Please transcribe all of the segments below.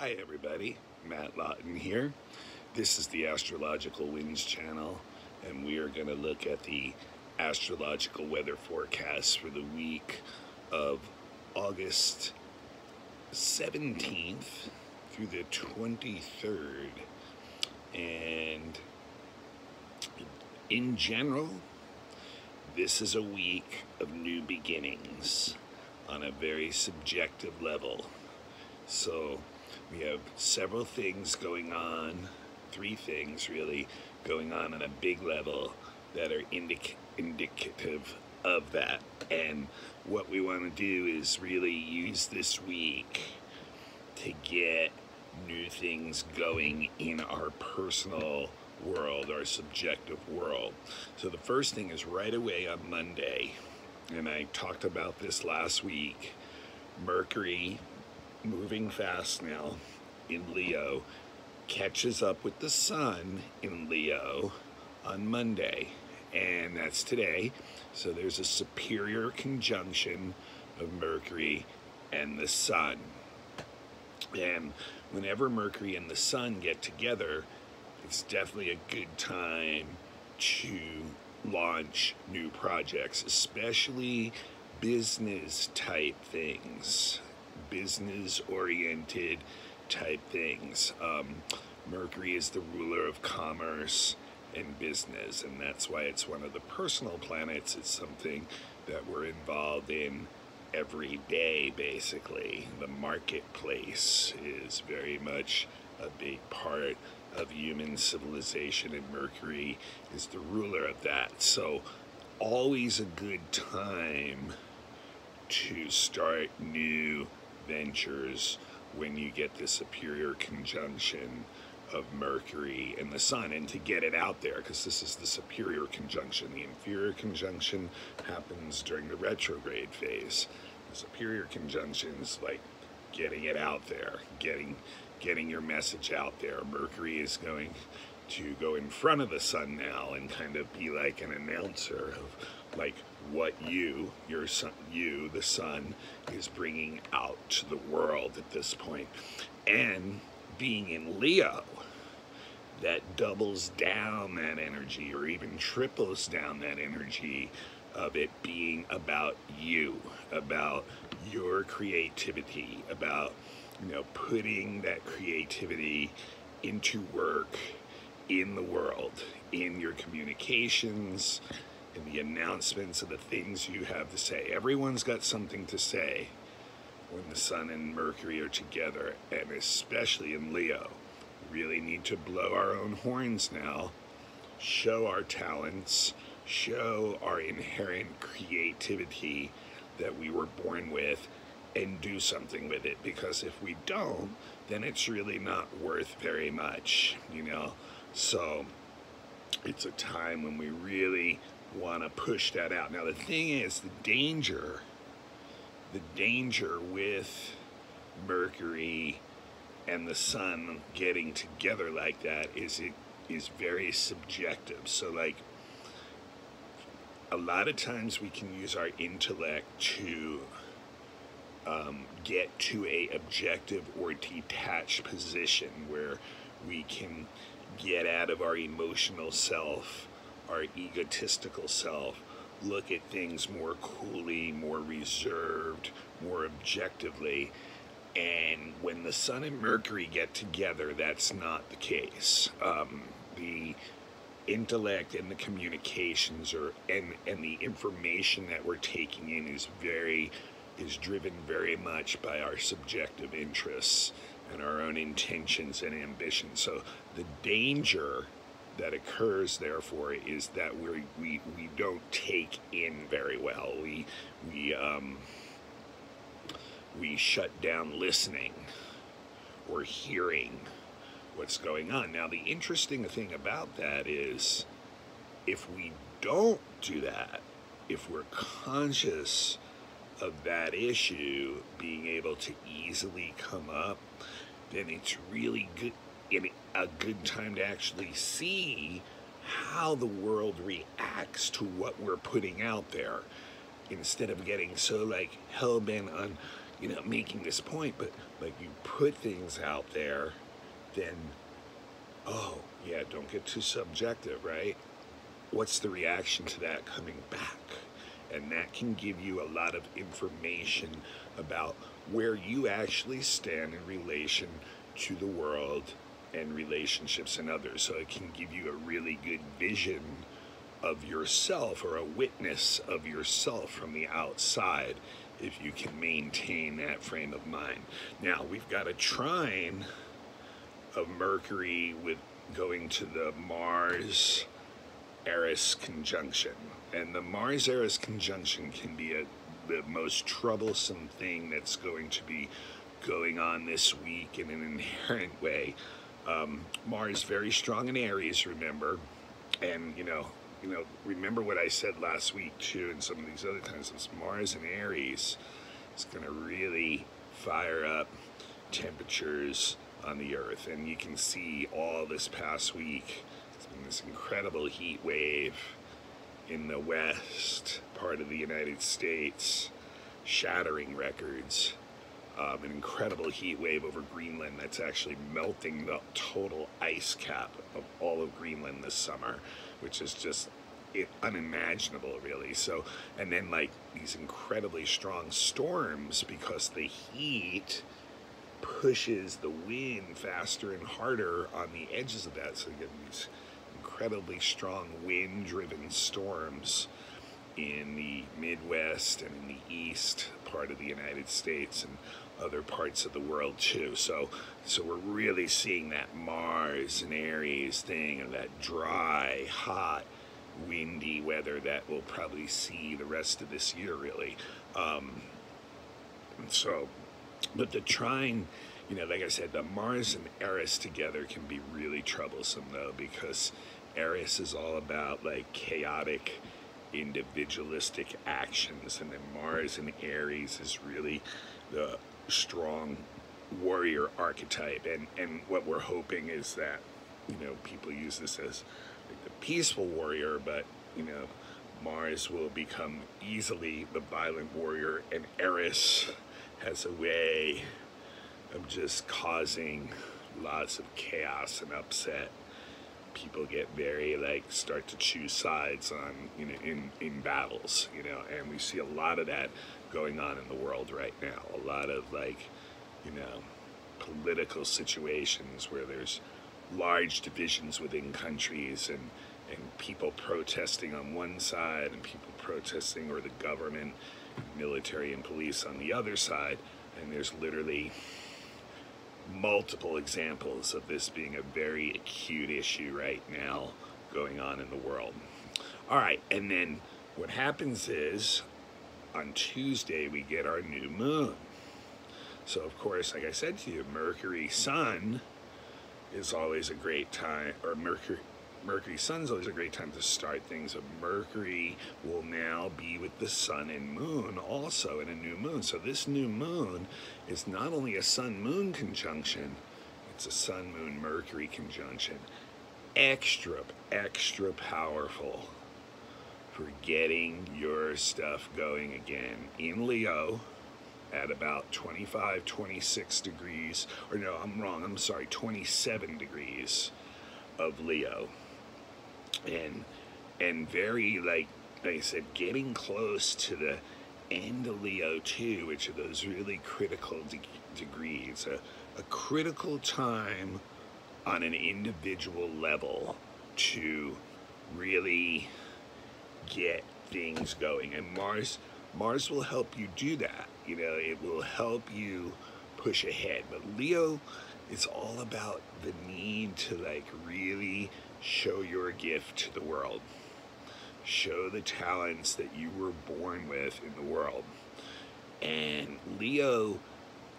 Hi everybody, Matt Lawton here. This is the Astrological Winds channel, and we are going to look at the astrological weather forecast for the week of August 17th through the 23rd. And in general, this is a week of new beginnings on a very subjective level. So we have several things going on, three things really, going on a big level that are indicative of that. And what we want to do is really use this week to get new things going in our personal world, our subjective world. So the first thing is right away on Monday, and I talked about this last week, Mercury, moving fast now in Leo, catches up with the Sun in Leo on Monday, and that's today. So there's a superior conjunction of Mercury and the Sun. And whenever Mercury and the Sun get together, it's definitely a good time to launch new projects, especially business type things, business oriented type things. Mercury is the ruler of commerce and business, and that's why it's one of the personal planets. It's something that we're involved in every day, basically. The marketplace is very much a big part of human civilization, and Mercury is the ruler of that. So always a good time to start new ventures when you get the superior conjunction of Mercury and the Sun, and to get it out there, because this is the superior conjunction. The inferior conjunction happens during the retrograde phase. The superior conjunction is like getting it out there, getting your message out there. Mercury is going to go in front of the Sun now and kind of be like an announcer of like what your sun, the Sun, is bringing out to the world at this point. And being in Leo, that doubles down that energy, or even triples down that energy of it being about you, about your creativity, about, putting that creativity into work in the world, in your communications, in the announcements of the things you have to say. Everyone's got something to say when the Sun and Mercury are together, and especially in Leo. We really need to blow our own horns now, show our talents, show our inherent creativity that we were born with, and do something with it, because if we don't, then it's really not worth very much, So it's a time when we really want to push that out. Now the thing is, the danger with Mercury and the Sun getting together like that is it is very subjective. So like a lot of times we can use our intellect to get to a objective or detached position where we can get out of our emotional self, our egotistical self, look at things more coolly, more reserved, more objectively. And when the Sun and Mercury get together, that's not the case. The intellect and the communications and the information that we're taking in is driven very much by our subjective interests and our own intentions and ambitions. So the danger that occurs, therefore, is that we don't take in very well. We shut down listening or hearing what's going on. Now, the interesting thing about that is, if we don't do that, if we're conscious of that issue being able to easily come up, then it's really good, a good time to actually see how the world reacts to what we're putting out there, instead of getting so like hell-bent on making this point, but like you put things out there, then, oh, yeah, don't get too subjective, right? What's the reaction to that coming back? And that can give you a lot of information about where you actually stand in relation to the world and relationships and others. So it can give you a really good vision of yourself, or a witness of yourself from the outside, if you can maintain that frame of mind. Now, we've got a trine of Mercury with going to the Mars Eris conjunction. And the Mars Eris conjunction can be the most troublesome thing that's going to be going on this week in an inherent way. Mars very strong in Aries, remember, and remember what I said last week too, and some of these other times. This Mars in Aries is going to really fire up temperatures on the Earth, and you can see all this past week it's been this incredible heat wave in the west part of the United States, shattering records. An incredible heat wave over Greenland that's actually melting the total ice cap of all of Greenland this summer, which is just unimaginable, really. So, and then like these incredibly strong storms, because the heat pushes the wind faster and harder on the edges of that. So you get these incredibly strong wind-driven storms in the Midwest and in the east part of the United States and other parts of the world too. So we're really seeing that Mars and Aries thing, and that dry, hot, windy weather that we'll probably see the rest of this year, really. But the trine, like I said, the Mars and Eris together can be really troublesome, though, because Eris is all about like chaotic, individualistic actions, and then Mars and Aries is really the strong warrior archetype. And what we're hoping is that people use this as like the peaceful warrior, but Mars will become easily the violent warrior, and Eris has a way of just causing lots of chaos and upset. People get very start to choose sides on in battles, and we see a lot of that going on in the world right now. A lot of political situations where there's large divisions within countries, and people protesting on one side and people protesting, or the government, military and police on the other side. And there's literally multiple examples of this being a very acute issue right now going on in the world. All right, and then what happens is on Tuesday we get our new moon. So of course, like I said to you, Mercury Sun is always a great time, or Mercury Sun's always a great time to start things. So Mercury will now be with the Sun and Moon also in a new moon. So this new moon is not only a Sun-Moon conjunction, it's a Sun-Moon-Mercury conjunction. Extra powerful for getting your stuff going again in Leo at about 25, 26 degrees, or no, I'm wrong, I'm sorry, 27 degrees of Leo. And very, like I said, getting close to the end of Leo too, which are those really critical degrees, a critical time on an individual level to really get things going. And Mars will help you do that. It will help you push ahead. But Leo is all about the need to really show your gift to the world. Show the talents that you were born with in the world. And Leo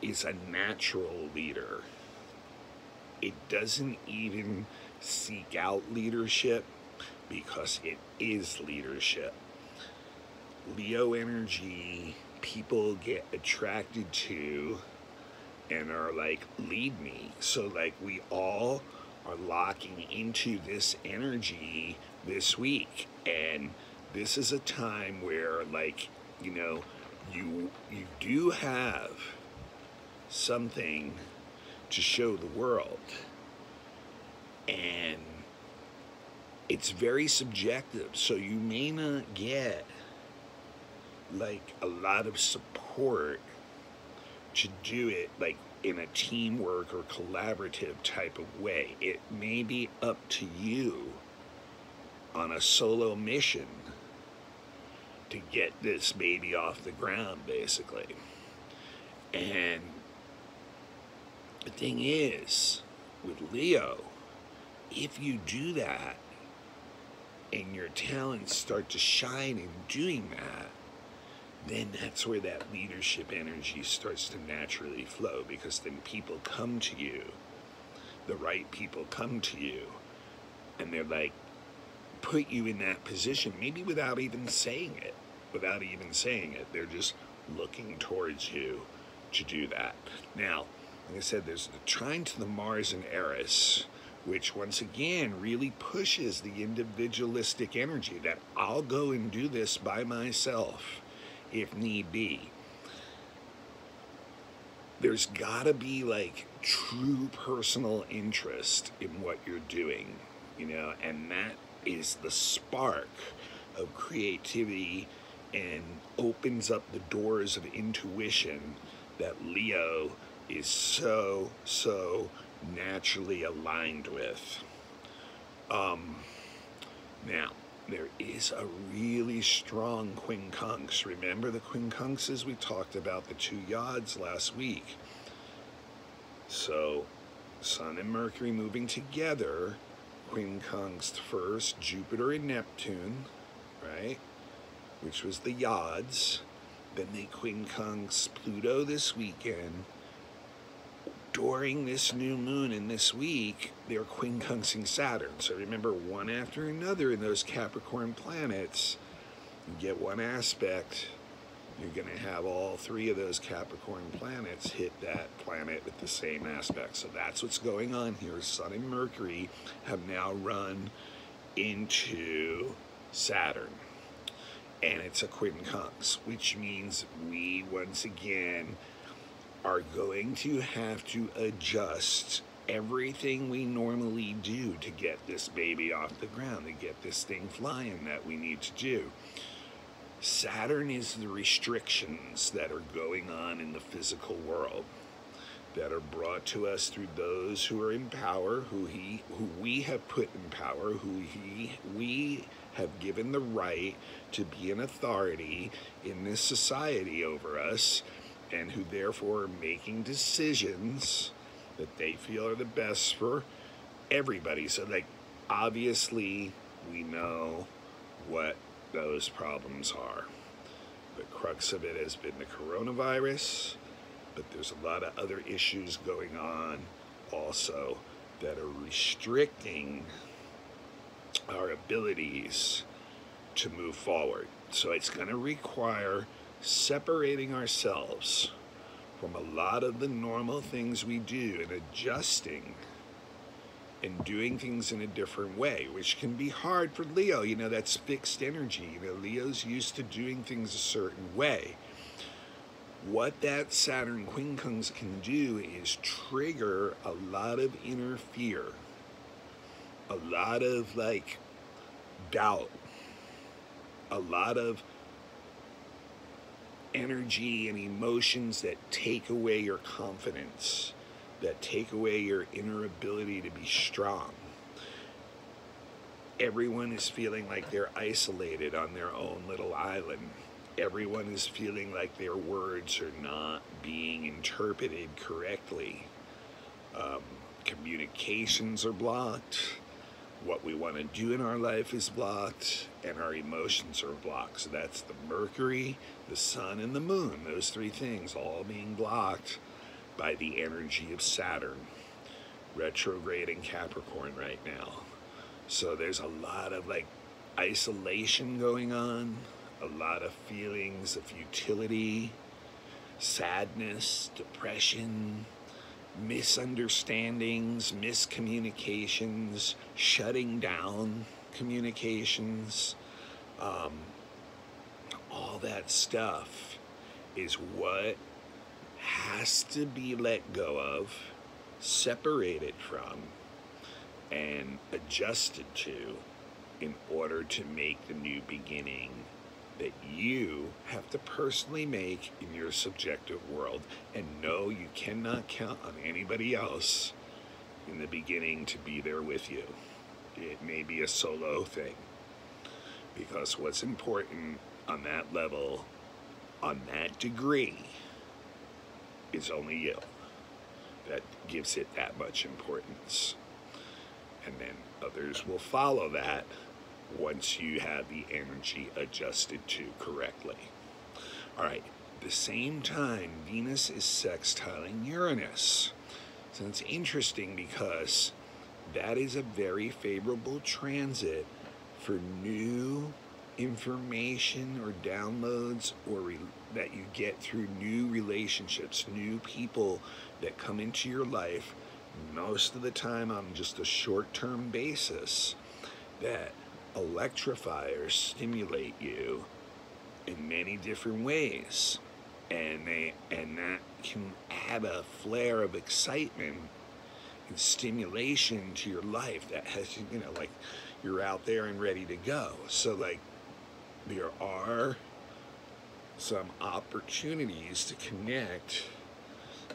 is a natural leader. It doesn't even seek out leadership because it is leadership. Leo energy, people get attracted to and are like, lead me. So we all are locking into this energy this week. And this is a time where you do have something to show the world, and it's very subjective, so you may not get like a lot of support to do it like in a teamwork or collaborative type of way. It may be up to you on a solo mission to get this baby off the ground, basically. And the thing is, with Leo, if you do that and your talents start to shine in doing that, then that's where that leadership energy starts to naturally flow, because then people come to you, the right people come to you, and they're like, put you in that position, maybe without even saying it. They're just looking towards you to do that. Now, like I said, there's the trine to the Mars and Eris, which once again really pushes the individualistic energy that I'll go and do this by myself if need be. There's gotta be like true personal interest in what you're doing, you know, and that is the spark of creativity and opens up the doors of intuition that Leo is so naturally aligned with. Now, there is a really strong quincunx. Remember the quincunxes? We talked about the two yods last week. So, Sun and Mercury moving together, quincunxed first Jupiter and Neptune, right? Which was the yods. Then they quincunx Pluto this weekend. During this new moon and this week, they're quincunxing Saturn. So remember, one after another in those Capricorn planets, you get one aspect, you're going to have all three of those Capricorn planets hit that planet with the same aspect. So that's what's going on here. Sun and Mercury have now run into Saturn. And it's a quincunx, which means we, once again, are going to have to adjust everything we normally do to get this baby off the ground, to get this thing flying that we need to do. Saturn is the restrictions that are going on in the physical world, that are brought to us through those who are in power, who we have put in power, we have given the right to be an authority in this society over us, and who therefore are making decisions that they feel are the best for everybody. So, like, obviously we know what those problems are. The crux of it has been the coronavirus, but there's a lot of other issues going on also that are restricting our abilities to move forward. So it's going to require separating ourselves from a lot of the normal things we do and adjusting and doing things in a different way, which can be hard for Leo. You know, that's fixed energy. You know, Leo's used to doing things a certain way. What that Saturn quincunx can do is trigger a lot of inner fear, a lot of like doubt, a lot of energy and emotions that take away your confidence, that take away your inner ability to be strong. Everyone is feeling like they're isolated on their own little island. Everyone is feeling like their words are not being interpreted correctly. Communications are blocked. What we want to do in our life is blocked, and our emotions are blocked. So that's the Mercury, the Sun, and the Moon. Those three things all being blocked by the energy of Saturn, retrograde in Capricorn right now. So there's a lot of like isolation going on, a lot of feelings of futility, sadness, depression, misunderstandings, miscommunications, shutting down communications, all that stuff is what has to be let go of, separated from, and adjusted to in order to make the new beginning that you have to personally make in your subjective world. And no, you cannot count on anybody else in the beginning to be there with you. It may be a solo thing, because what's important on that level, on that degree, is only you. That gives it that much importance. And then others will follow that once you have the energy adjusted to correctly. All right, at the same time, Venus is sextiling Uranus. So it's interesting because that is a very favorable transit for new information or downloads or that you get through new relationships, new people that come into your life, most of the time on just a short-term basis, that electrify or stimulate you in many different ways. And that can add a flare of excitement and stimulation to your life that has, you know, like you're out there and ready to go. So like there are some opportunities to connect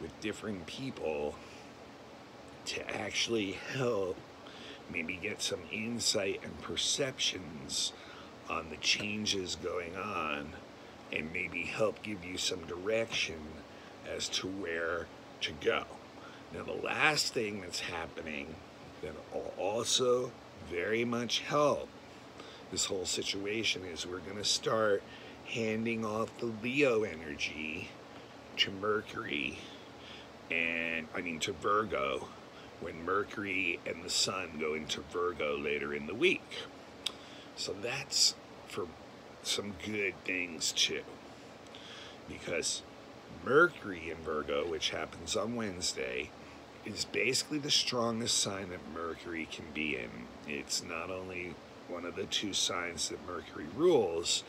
with different people to actually help maybe get some insight and perceptions on the changes going on, and maybe help give you some direction as to where to go. Now, the last thing that's happening that will also very much help this whole situation is we're going to start handing off the Leo energy to Mercury, and to Virgo, when Mercury and the Sun go into Virgo later in the week. So that's for some good things too, because Mercury in Virgo, which happens on Wednesday, is basically the strongest sign that Mercury can be in. It's not only one of the two signs that Mercury rules,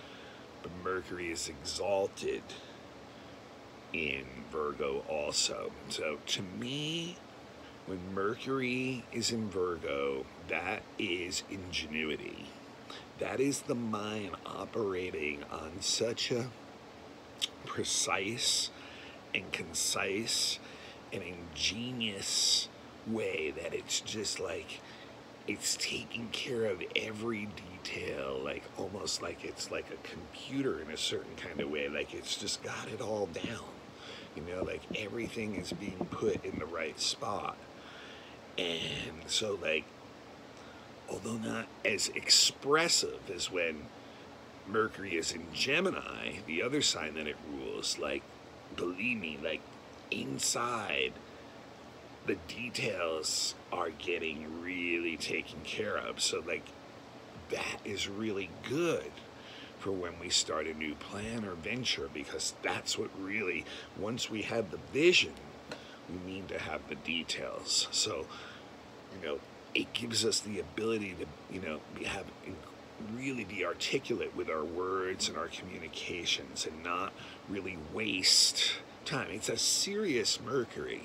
but Mercury is exalted in Virgo also. So to me, when Mercury is in Virgo, that is ingenuity. That is the mind operating on such a precise and concise and ingenious way that it's just like it's taking care of every detail, like almost like it's like a computer in a certain kind of way, like it's just got it all down, you know, like everything is being put in the right spot. And so like, although not as expressive as when Mercury is in Gemini, the other sign that it rules, like, believe me, like inside, the details are getting really taken care of. So like, that is really good for when we start a new plan or venture, because that's what really, once we have the vision, we need to have the details. So, you know, it gives us the ability to, you know, really be articulate with our words and our communications and not really waste time. It's a serious Mercury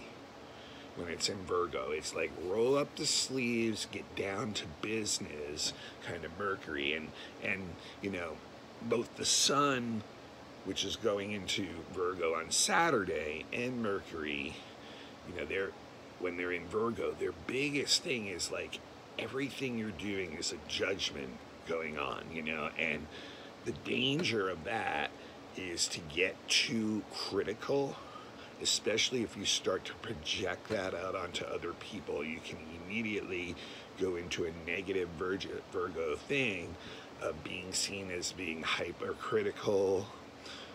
when it's in Virgo. It's like roll up the sleeves, get down to business kind of Mercury. And you know, both the Sun, which is going into Virgo on Saturday, and Mercury, you know, when they're in Virgo, their biggest thing is like everything you're doing is a judgment going on, you know, and the danger of that is to get too critical, especially if you start to project that out onto other people. You can immediately go into a negative Virgo thing of being seen as being hypercritical,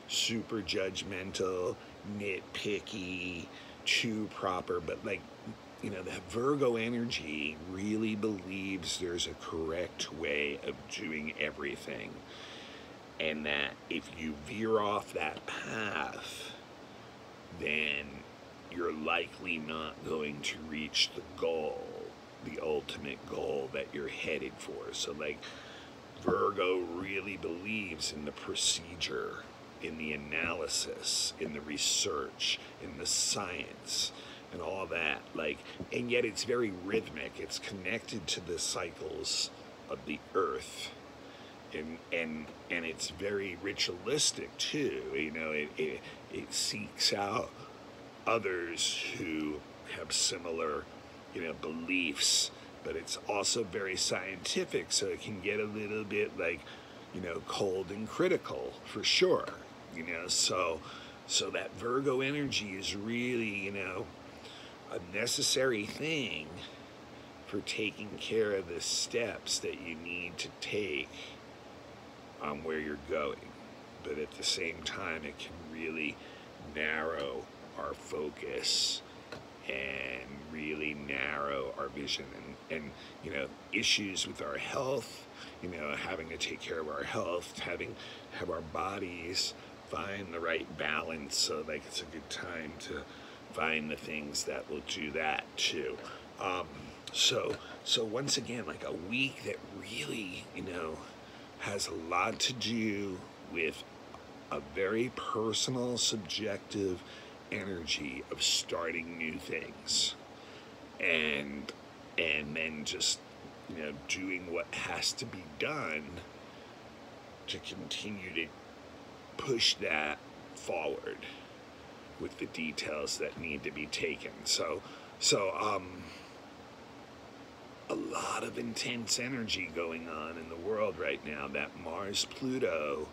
super judgmental, nitpicky, too proper. But like, you know, that Virgo energy really believes there's a correct way of doing everything, and that if you veer off that path, then you're likely not going to reach the goal, the ultimate goal that you're headed for. So like, Virgo really believes in the procedure in the analysis, in the research, in the science, and all that. Like, and yet it's very rhythmic. It's connected to the cycles of the earth. And it's very ritualistic too. You know, it seeks out others who have similar, you know, beliefs, but it's also very scientific, so it can get a little bit like, you know, cold and critical for sure. You know, so that Virgo energy is really, you know, a necessary thing for taking care of the steps that you need to take on where you're going. But at the same time, it can really narrow our focus and really narrow our vision, and you know, issues with our health, you know, having to take care of our health, have our bodies find the right balance. So like, it's a good time to find the things that will do that too. So once again, like a week that really, you know, has a lot to do with a very personal, subjective energy of starting new things, and then just, you know, doing what has to be done to continue to push that forward with the details that need to be taken. So a lot of intense energy going on in the world right now. That Mars-Pluto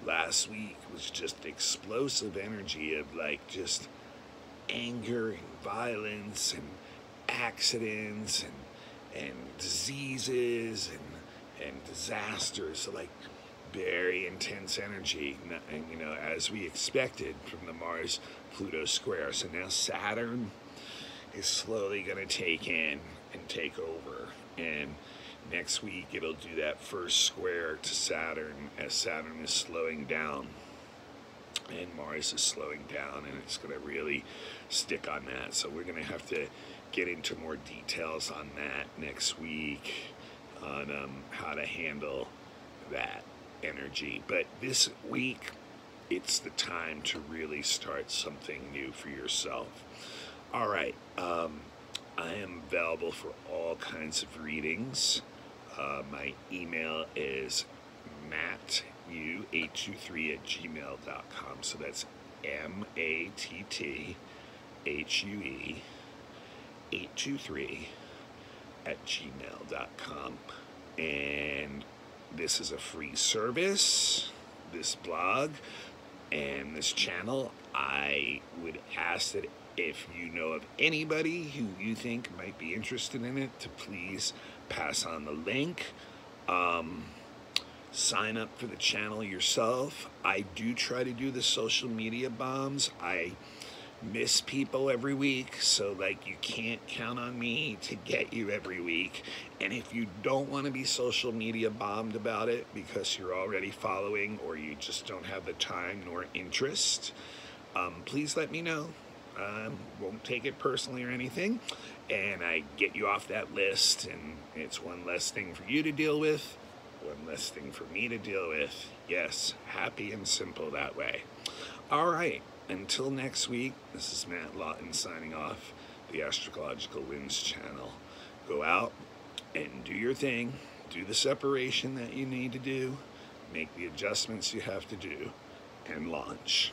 last week was just explosive energy of like just anger and violence and accidents and diseases and disasters. So like very intense energy, and you know, as we expected from the Mars-Pluto square. So now Saturn is slowly going to take in and take over, and next week it'll do that first square to Saturn as Saturn is slowing down and Mars is slowing down, and it's going to really stick on that. So we're going to have to get into more details on that next week, on how to handle that energy. But this week, it's the time to really start something new for yourself. All right, I am available for all kinds of readings. My email is matthue823@gmail.com. So that's MATTHUE823@gmail.com. And this is a free service, this blog and this channel. I would ask that if you know of anybody who you think might be interested in it, to please pass on the link. Sign up for the channel yourself. I do try to do the social media bombs. I miss people every week, so like, you can't count on me to get you every week. And if you don't want to be social media bombed about it because you're already following, or you just don't have the time nor interest, please let me know. Won't take it personally or anything, and I get you off that list, and it's one less thing for you to deal with, one less thing for me to deal with. Yes, happy and simple that way. All right, until next week, this is Matt Lawton signing off, the Astrological Winds channel. Go out and do your thing, do the separation that you need to do, make the adjustments you have to do, and launch.